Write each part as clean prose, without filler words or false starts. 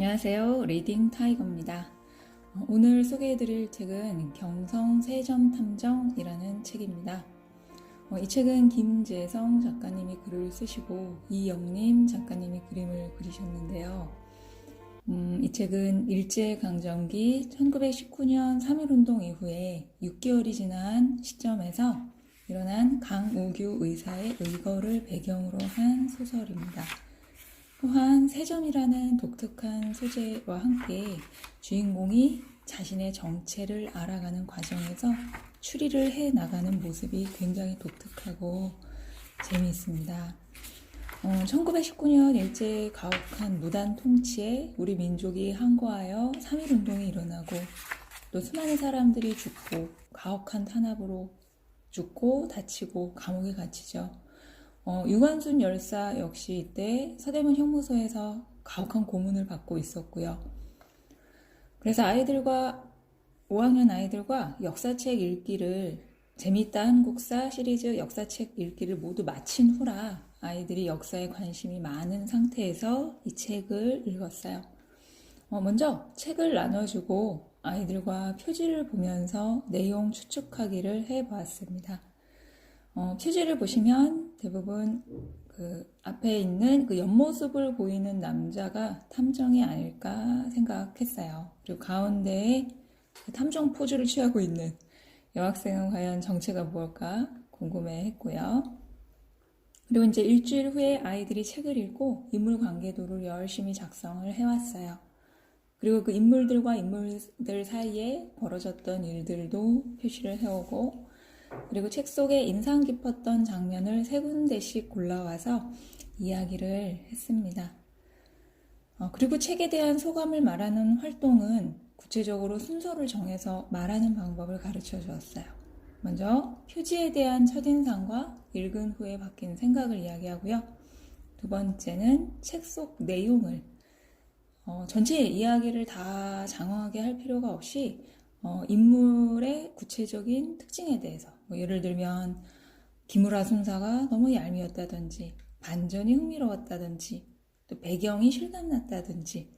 안녕하세요. 리딩 타이거입니다. 오늘 소개해드릴 책은 경성 세점 탐정이라는 책입니다. 이 책은 김재성 작가님이 글을 쓰시고 이영림 작가님이 그림을 그리셨는데요. 이 책은 일제강점기 1919년 3.1운동 이후에 6개월이 지난 시점에서 일어난 강우규 의사의 의거를 배경으로 한 소설입니다. 또한 세점이라는 독특한 소재와 함께 주인공이 자신의 정체를 알아가는 과정에서 추리를 해 나가는 모습이 굉장히 독특하고 재미있습니다. 1919년 일제 가혹한 무단 통치에 우리 민족이 항거하여 3.1운동이 일어나고 또 수많은 사람들이 죽고 가혹한 탄압으로 죽고 다치고 감옥에 gat히죠. 유관순 열사 역시 이때 서대문 형무소에서 가혹한 고문을 받고 있었고요. 그래서 5학년 아이들과 역사책 읽기를 재미있다 한국사 시리즈 역사책 읽기를 모두 마친 후라 아이들이 역사에 관심이 많은 상태에서 이 책을 읽었어요. 먼저 책을 나눠주고 아이들과 표지를 보면서 내용 추측하기를 해보았습니다. 표지를 보시면 대부분 그 앞에 있는 그 옆모습을 보이는 남자가 탐정이 아닐까 생각했어요. 그리고 가운데에 그 탐정 포즈를 취하고 있는 여학생은 과연 정체가 무엇일까 궁금해 했고요. 그리고 이제 일주일 후에 아이들이 책을 읽고 인물 관계도를 열심히 작성을 해왔어요. 그리고 그 인물들과 인물들 사이에 벌어졌던 일들도 표시를 해오고 그리고 책 속에 인상 깊었던 장면을 3군데씩 골라와서 이야기를 했습니다. 그리고 책에 대한 소감을 말하는 활동은 구체적으로 순서를 정해서 말하는 방법을 가르쳐 주었어요. 먼저 표지에 대한 첫인상과 읽은 후에 바뀐 생각을 이야기하고요. 두 번째는 책 속 내용을 전체 이야기를 다 장황하게 할 필요가 없이 인물의 구체적인 특징에 대해서 예를 들면 기무라 순사가 너무 얄미웠다든지 반전이 흥미로웠다든지 또 배경이 실감났다든지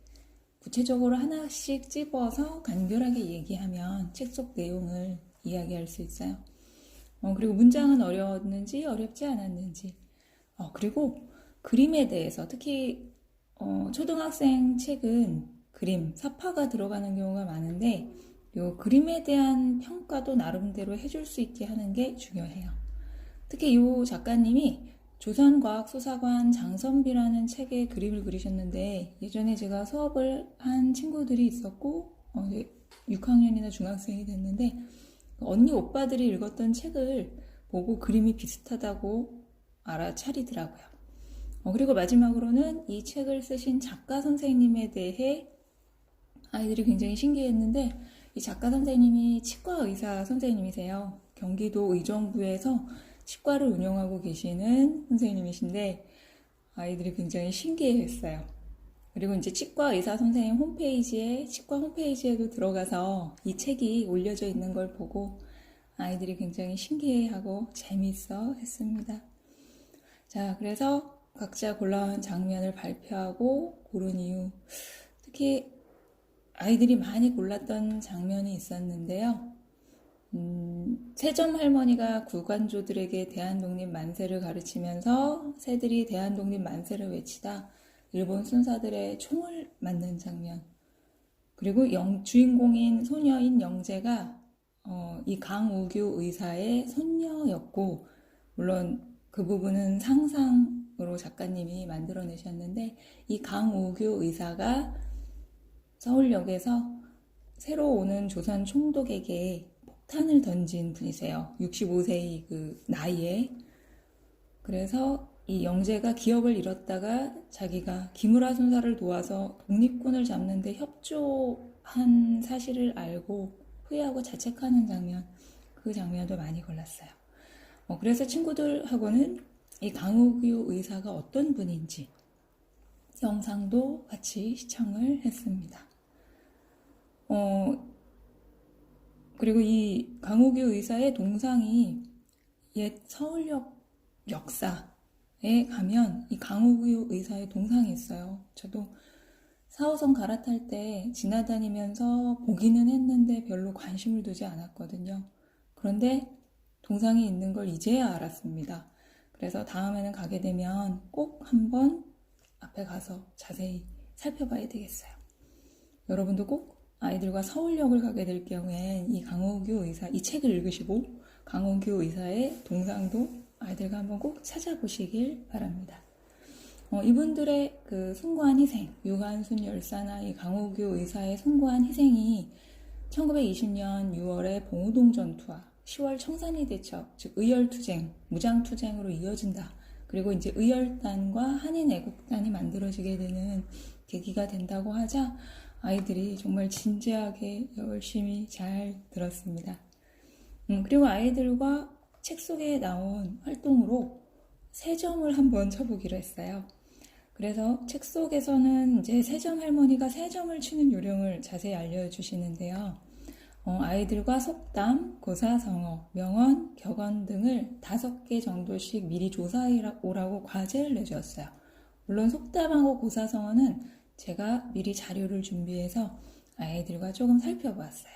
구체적으로 하나씩 찝어서 간결하게 얘기하면 책 속 내용을 이야기할 수 있어요. 그리고 문장은 어려웠는지 어렵지 않았는지 그리고 그림에 대해서 특히 초등학생 책은 그림, 사파가 들어가는 경우가 많은데 요 그림에 대한 평가도 나름대로 해줄 수 있게 하는 게 중요해요. 특히 요 작가님이 조선과학수사관 장선비라는 책에 그림을 그리셨는데 예전에 제가 수업을 한 친구들이 있었고 6학년이나 중학생이 됐는데 언니 오빠들이 읽었던 책을 보고 그림이 비슷하다고 알아차리더라고요. 그리고 마지막으로는 이 책을 쓰신 작가 선생님에 대해 아이들이 굉장히 신기했는데 이 작가 선생님이 치과 의사 선생님이세요. 경기도 의정부에서 치과를 운영하고 계시는 선생님이신데 아이들이 굉장히 신기해했어요. 그리고 이제 치과 의사 선생님 치과 홈페이지에도 들어가서 이 책이 올려져 있는 걸 보고 아이들이 굉장히 신기해하고 재미있어 했습니다. 자, 그래서 각자 골라온 장면을 발표하고 고른 이유, 특히 아이들이 많이 골랐던 장면이 있었는데요. 세점 할머니가 구관조들에게 대한독립 만세를 가르치면서 새들이 대한독립 만세를 외치다 일본 순사들의 총을 맞는 장면. 그리고 주인공인 소녀인 영재가 이 강우규 의사의 손녀였고 물론 그 부분은 상상으로 작가님이 만들어내셨는데 이 강우규 의사가 서울역에서 새로 오는 조선 총독에게 폭탄을 던진 분이세요. 65세의 그 나이에. 그래서 이 영재가 기억을 잃었다가 자기가 기무라 순사를 도와서 독립군을 잡는데 협조한 사실을 알고 후회하고 자책하는 장면, 그 장면도 많이 골랐어요. 그래서 친구들하고는 이 강우규 의사가 어떤 분인지 영상도 같이 시청을 했습니다. 그리고 이 강우규 의사의 동상이 옛 서울역 역사에 가면 이 강우규 의사의 동상이 있어요. 저도 4호선 갈아탈 때 지나다니면서 보기는 했는데 별로 관심을 두지 않았거든요. 그런데 동상이 있는 걸 이제야 알았습니다. 그래서 다음에는 가게 되면 꼭 한번 앞에 가서 자세히 살펴봐야 되겠어요. 여러분도 꼭 아이들과 서울역을 가게 될 경우엔 이 강호규 의사, 이 책을 읽으시고 강호규 의사의 동상도 아이들과 한번 꼭 찾아보시길 바랍니다. 이분들의 그 숭고한 희생, 유한순 열사나 이 강호규 의사의 숭고한 희생이 1920년 6월에 봉우동 전투와 10월 청산리 대첩, 즉 의열투쟁, 무장투쟁으로 이어진다. 그리고 이제 의열단과 한인애국단이 만들어지게 되는 계기가 된다고 하자 아이들이 정말 진지하게 열심히 잘 들었습니다. 그리고 아이들과 책 속에 나온 활동으로 세점을 한번 쳐보기로 했어요. 그래서 책 속에서는 이제 세점 할머니가 세점을 치는 요령을 자세히 알려주시는데요. 아이들과 속담, 고사성어, 명언, 격언 등을 5개 정도씩 미리 조사해 오라고 과제를 내주었어요. 물론 속담하고 고사성어는 제가 미리 자료를 준비해서 아이들과 조금 살펴보았어요.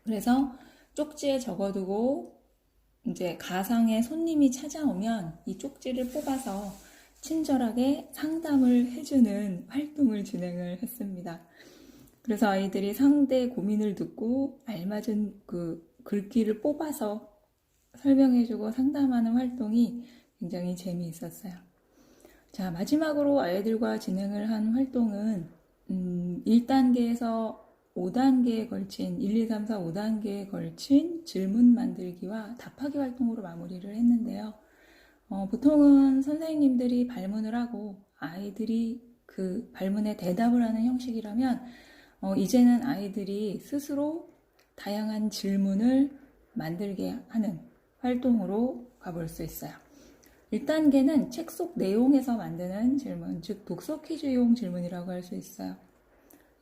그래서 쪽지에 적어두고 이제 가상의 손님이 찾아오면 이 쪽지를 뽑아서 친절하게 상담을 해주는 활동을 진행을 했습니다. 그래서 아이들이 상대 고민을 듣고 알맞은 그 글귀를 뽑아서 설명해주고 상담하는 활동이 굉장히 재미있었어요. 자, 마지막으로 아이들과 진행을 한 활동은 1단계에서 5단계에 걸친 1, 2, 3, 4, 5단계에 걸친 질문 만들기와 답하기 활동으로 마무리를 했는데요. 보통은 선생님들이 발문을 하고 아이들이 그 발문에 대답을 하는 형식이라면 이제는 아이들이 스스로 다양한 질문을 만들게 하는 활동으로 가볼 수 있어요. 1단계는 책 속 내용에서 만드는 질문, 즉 독서 퀴즈용 질문이라고 할 수 있어요.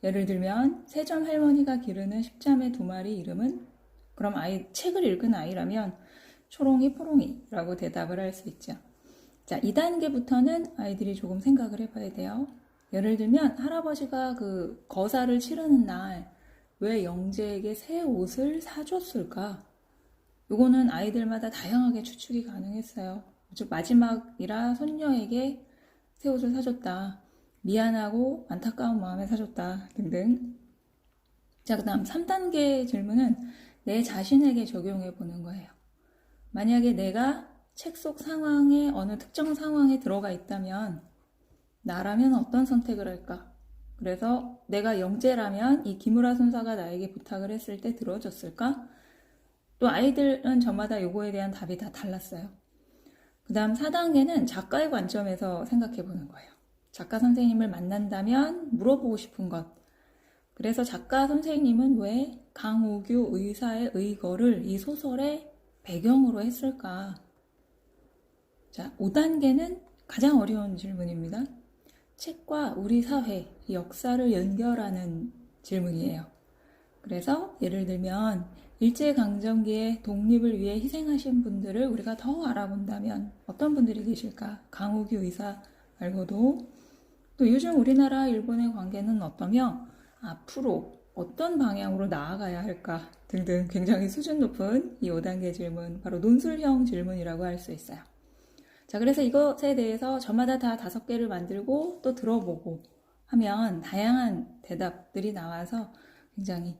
예를 들면 세점 할머니가 기르는 10자매 2마리 이름은? 그럼 책을 읽은 아이라면 초롱이 포롱이라고 대답을 할 수 있죠. 자, 2단계부터는 아이들이 조금 생각을 해봐야 돼요. 예를 들면 할아버지가 그 거사를 치르는 날 왜 영재에게 새 옷을 사줬을까? 요거는 아이들마다 다양하게 추측이 가능했어요. 즉 마지막이라 손녀에게 새 옷을 사줬다. 미안하고 안타까운 마음에 사줬다. 등등. 자, 그 다음 3단계 질문은 내 자신에게 적용해 보는 거예요. 만약에 내가 책 속 상황에 어느 특정 상황에 들어가 있다면 나라면 어떤 선택을 할까? 그래서 내가 영재라면 이 기무라 순사가 나에게 부탁을 했을 때 들어줬을까? 또 아이들은 저마다 요거에 대한 답이 다 달랐어요. 그 다음 4단계는 작가의 관점에서 생각해 보는 거예요. 작가 선생님을 만난다면 물어보고 싶은 것. 그래서 작가 선생님은 왜 강호규 의사의 의거를 이 소설의 배경으로 했을까? 자, 5단계는 가장 어려운 질문입니다. 책과 우리 사회, 역사를 연결하는 질문이에요. 그래서 예를 들면 일제강점기에 독립을 위해 희생하신 분들을 우리가 더 알아본다면 어떤 분들이 계실까? 강호규 의사 말고도 또 요즘 우리나라 일본의 관계는 어떠며 앞으로 어떤 방향으로 나아가야 할까? 등등 굉장히 수준 높은 이 5단계 질문, 바로 논술형 질문이라고 할 수 있어요. 자, 그래서 이것에 대해서 저마다 다 5개를 만들고 또 들어보고 하면 다양한 대답들이 나와서 굉장히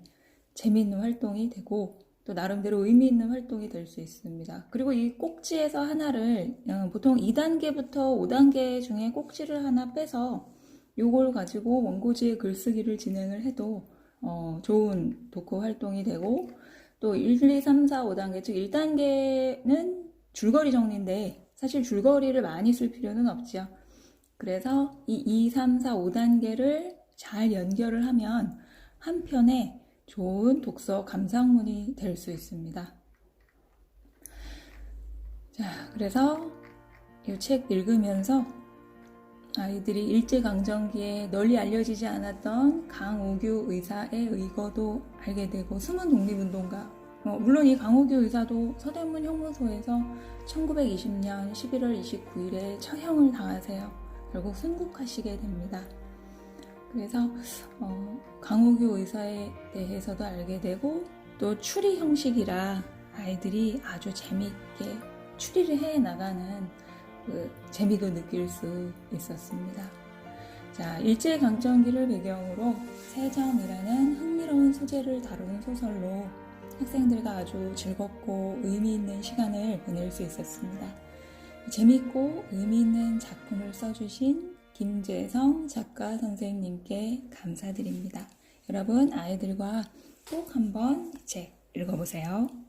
재미있는 활동이 되고 또 나름대로 의미 있는 활동이 될 수 있습니다. 그리고 이 꼭지에서 하나를 보통 2단계부터 5단계 중에 꼭지를 하나 빼서 요걸 가지고 원고지의 글쓰기를 진행을 해도 좋은 독후 활동이 되고 또 1, 2, 3, 4, 5단계 즉 1단계는 줄거리 정리인데 사실 줄거리를 많이 쓸 필요는 없죠. 그래서 이 2, 3, 4, 5단계를 잘 연결을 하면 한 편의 좋은 독서 감상문이 될 수 있습니다. 자, 그래서 이 책 읽으면서 아이들이 일제강점기에 널리 알려지지 않았던 강호규 의사의 의거도 알게 되고 숨은 독립운동가, 물론 이 강호규 의사도 서대문 형무소에서 1920년 11월 29일에 처형을 당하세요. 결국 순국하시게 됩니다. 그래서 강호규 의사에 대해서도 알게 되고 또 추리 형식이라 아이들이 아주 재미있게 추리를 해 나가는 그 재미도 느낄 수 있었습니다. 자, 일제강점기를 배경으로 세전이라는 흥미로운 소재를 다루는 소설로 학생들과 아주 즐겁고 의미 있는 시간을 보낼 수 있었습니다. 재밌고 의미 있는 작품을 써주신 김재성 작가 선생님께 감사드립니다. 여러분, 아이들과 꼭 한번 이 책 읽어보세요.